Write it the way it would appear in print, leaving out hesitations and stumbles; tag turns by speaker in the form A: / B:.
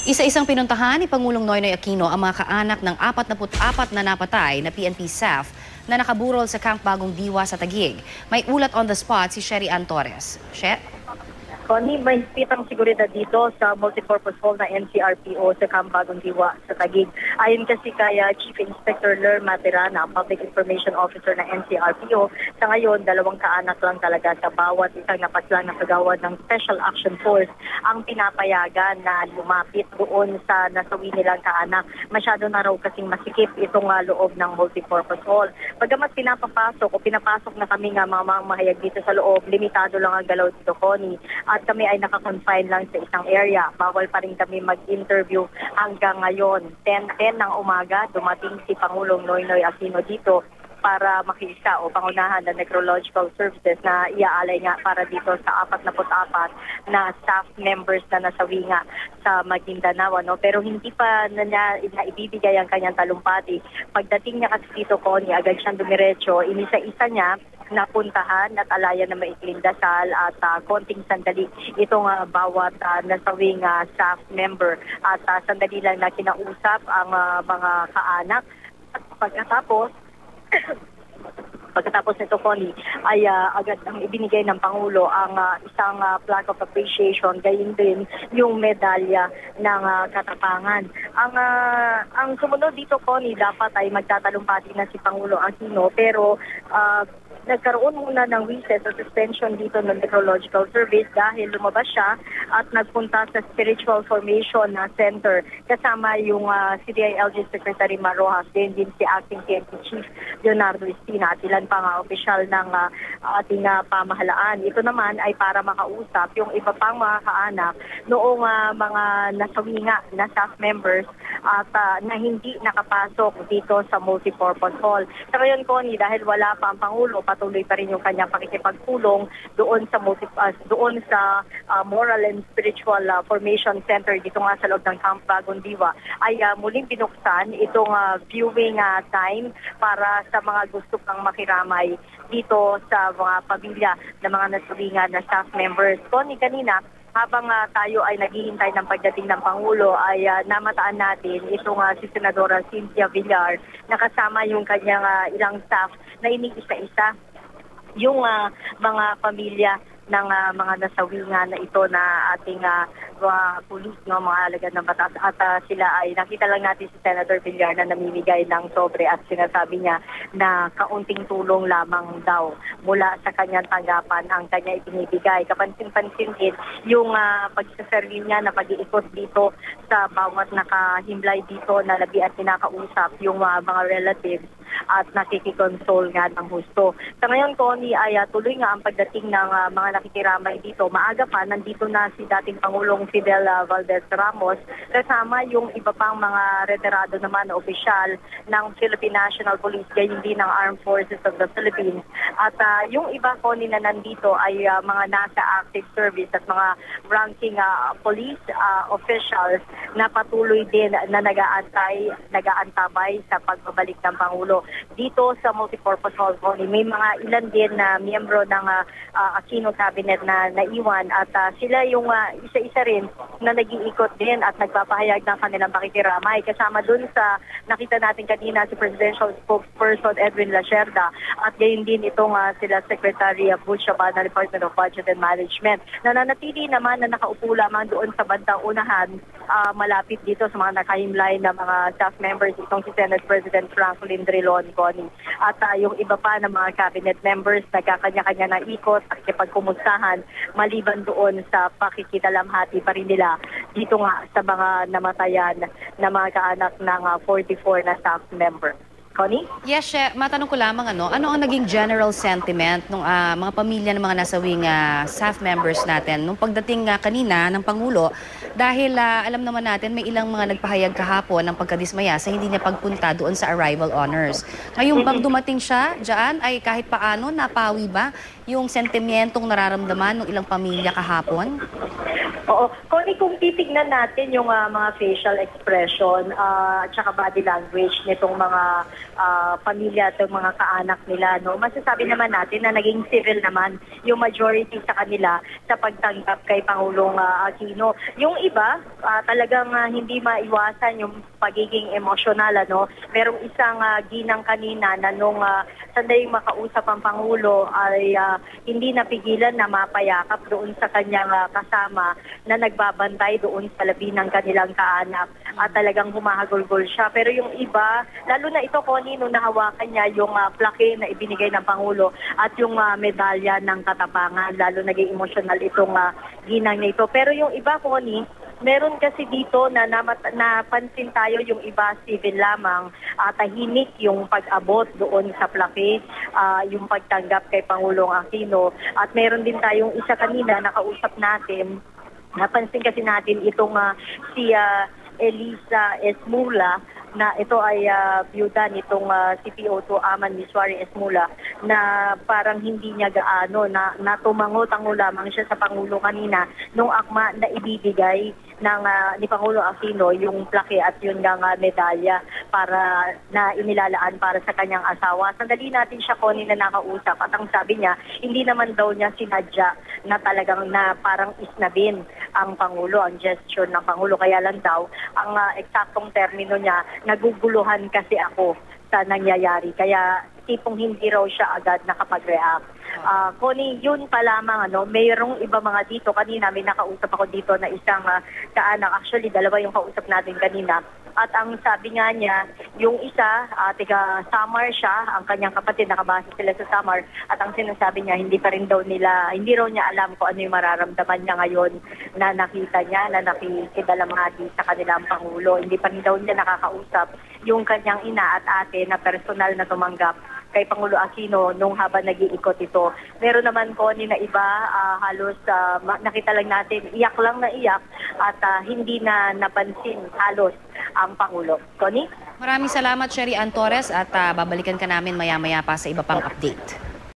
A: Isa-isang pinuntahan ni Pangulong Noynoy Aquino ang mga kaanak ng 44 na napatay na PNP staff na nakaburol sa Camp Bagong Diwa sa Taguig. May ulat on the spot si Sherry Ann Torres.
B: Connie, may pitang seguridad dito sa multipurpose hall na NCRPO sa Camp Bagong Diwa sa Taguig. Ayon kasi kaya Chief Inspector Lerma Tirana, Public Information Officer ng NCRPO, sa ngayon, 2 kaanak lang talaga sa bawat isang napaslang na kagawad ng Special Action Force ang pinapayagan na lumapit doon sa nasawi nilang kaanak. Masyado na raw kasing masikip itong loob ng multipurpose hall. Pagkamat pinapasok na kami nga mga mahayag dito sa loob, limitado lang ang galaw dito, Connie. At kami ay nakakonfine lang sa isang area. Bawal pa rin kami mag-interview hanggang ngayon. 10:10 ng umaga, dumating si Pangulong Noynoy Aquino dito para makiisa o pangunahan ng necrological services na iaalay nga para dito sa 44 na staff members na nasawi nga sa Maguindanao. Pero hindi pa na niya ibibigay ang kanyang talumpati. Pagdating niya kasi dito, Connie, agad siyang dumiretso, inisa-isa niya napuntahan at alayan na maikling dasal at konting sandali itong bawat nasawing staff member at sandali lang na kinausap ang mga kaanak at pagkatapos nito, Connie, ay agad ang ibinigay ng Pangulo ang isang plaque of appreciation, gayon din yung medalya ng katapangan. Ang sumunod dito, Connie, dapat ay magtatalumpati na si Pangulo Aquino, pero nagkaroon muna ng recess o suspension dito ng Necrological Service dahil lumabas siya at nagpunta sa Spiritual Formation Center kasama yung CDILG Secretary Marojas, din si Acting PNP Chief Leonardo Espina at ilan pang opisyal ng ating pamahalaan. Ito naman ay para makausap yung iba pang mga kaanak noong mga nasawi nga na staff members at na hindi nakapasok dito sa multipurpose hall. Sa ngayon, Connie, dahil wala pa ang Pangulo, patuloy pa rin yung kanyang pakikipagpulong doon sa Moral and Spiritual Formation Center dito nga sa loob ng Camp Bagong Diwa ay muling binuksan itong viewing time para sa mga gusto pang makiramay dito sa mga pamilya ng mga nasulingan na staff members. Connie, kanina habang tayo ay naghihintay ng pagdating ng Pangulo ay namataan natin itong si Senadora Cynthia Villar na kasama yung kanyang ilang staff na iniisa-isa yung mga pamilya ng mga nasawi nga na ito na ating pulis, mga alagad ng batas. At sila ay nakita lang natin si Senator Villar na namimigay ng sobre at sinasabi niya na kaunting tulong lamang daw mula sa kanyang tanggapan ang kanya ibinibigay. Kapansin-pansin din yung pagsaserve niya na pag-iikot dito sa bawat nakahimlay dito na labi at kinakausap yung mga relatives at nakikikonsol nga ng husto. Sa ngayon, Connie, ay tuloy nga ang pagdating ng mga nakikiramay dito. Maaga pa, nandito na si dating Pangulong Fidel Valdez Ramos kasama yung iba pang mga retirado naman na opisyal ng Philippine National Police, gayon din ng Armed Forces of the Philippines. At yung iba, Connie, na nandito ay mga nasa active service at mga ranking police officials na patuloy din na nag-aantabay sa pagbabalik ng Pangulo. Dito sa multipurpose hall, may mga ilan din na miyembro ng Aquino cabinet na naiwan at sila yung isa-isa rin na nag-iikot din at nagpapahayag ng kanilang pakikiramay. Kasama dun sa nakita natin kanina si Presidential Spokesperson Edwin Lacerda at gayon din itong sila Secretary Butch Abad ng Department of Budget and Management. Nananatili naman na nakaupo lamang doon sa bandang unahan malapit dito sa mga nakahimlay na mga staff members itong si Senate President Franklin Drilon, Connie. At yung iba pa ng mga cabinet members nagkakanya-kanya na ikot at kipagkumustahan maliban doon sa pakikitalamhati pa rin nila dito nga sa mga namatayan na mga kaanak ng 44 na staff member. Connie?
A: Yes, matanong ko lamang ano ang naging general sentiment ng mga pamilya ng mga nasawing staff members natin nung pagdating kanina ng Pangulo dahil alam naman natin may ilang mga nagpahayag kahapon ng pagkadismaya sa hindi niya pagpunta doon sa arrival honors. Ngayon bang dumating siya diyan ay kahit paano napawi ba yung sentimentong nararamdaman ng ilang pamilya kahapon?
B: Oo. Connie, kung titignan natin yung mga facial expression at saka body language nitong mga pamilya at yung mga kaanak nila. No? Masasabi naman natin na naging civil naman yung majority sa kanila sa pagtanggap kay Pangulong Aquino. Yung iba, talagang hindi maiwasan yung pagiging emosyonal. Ano? Merong isang ginang kanina na nung sandaling makausap ang Pangulo ay hindi napigilan na mapayakap doon sa kanyang kasama na nagbabantay doon sa labi ng kanilang kaanak at talagang humahagulgol siya. Pero yung iba, lalo na ito, Connie, nung nahawakan niya yung plaque na ibinigay ng Pangulo at yung medalya ng katapangan, lalo naging emosyonal itong ginang na ito. Pero yung iba, Connie, meron kasi dito na napansin tayo yung iba civil lamang, tahimik yung pag-abot doon sa plaque, yung pagtanggap kay Pangulong Aquino. At meron din tayong isa kanina nakausap natin, napansin kasi natin itong si Elisa Esmula, na ito ay byuda nitong CPO2 Aman Miswari Esmula, na parang hindi niya gaano na tumango-tango lamang siya sa Pangulo kanina nung akma na ibibigay ng ni Pangulo Aquino yung plaque at yun ng medalya para na inilalaan para sa kanyang asawa. Sandali natin siya, Connie, na nakausap at ang sabi niya, hindi naman daw niya sinadya na talagang na parang isnabin ang Pangulo, ang gesture ng Pangulo. Kaya lang daw, ang eksaktong termino niya, naguguluhan kasi ako sa nangyayari. Kaya tipong hindi raw siya agad nakapag-react. Connie, yun pa lamang, mayroong iba mga dito. Kanina may nakausap ako dito na isang kaanak. Actually, dalawa yung kausap natin kanina. At ang sabi nga niya, yung isa, tiga Samar siya, ang kanyang kapatid, nakabase sila sa Samar. At ang sinasabi niya, hindi raw niya alam kung ano yung mararamdaman niya ngayon na nakita niya, na nakikidalamhati sa kanilang Pangulo. Hindi pa rin daw niya nakakausap yung kanyang ina at ate na personal na tumanggap kay Pangulo Aquino nung habang nag-iikot ito. Meron naman, Connie, na iba, halos nakita lang natin, iyak lang na iyak at hindi na napansin halos ang Pangulo. Connie?
A: Maraming salamat, Sherry Ann Torres, at babalikan ka namin maya-maya pa sa iba pang update.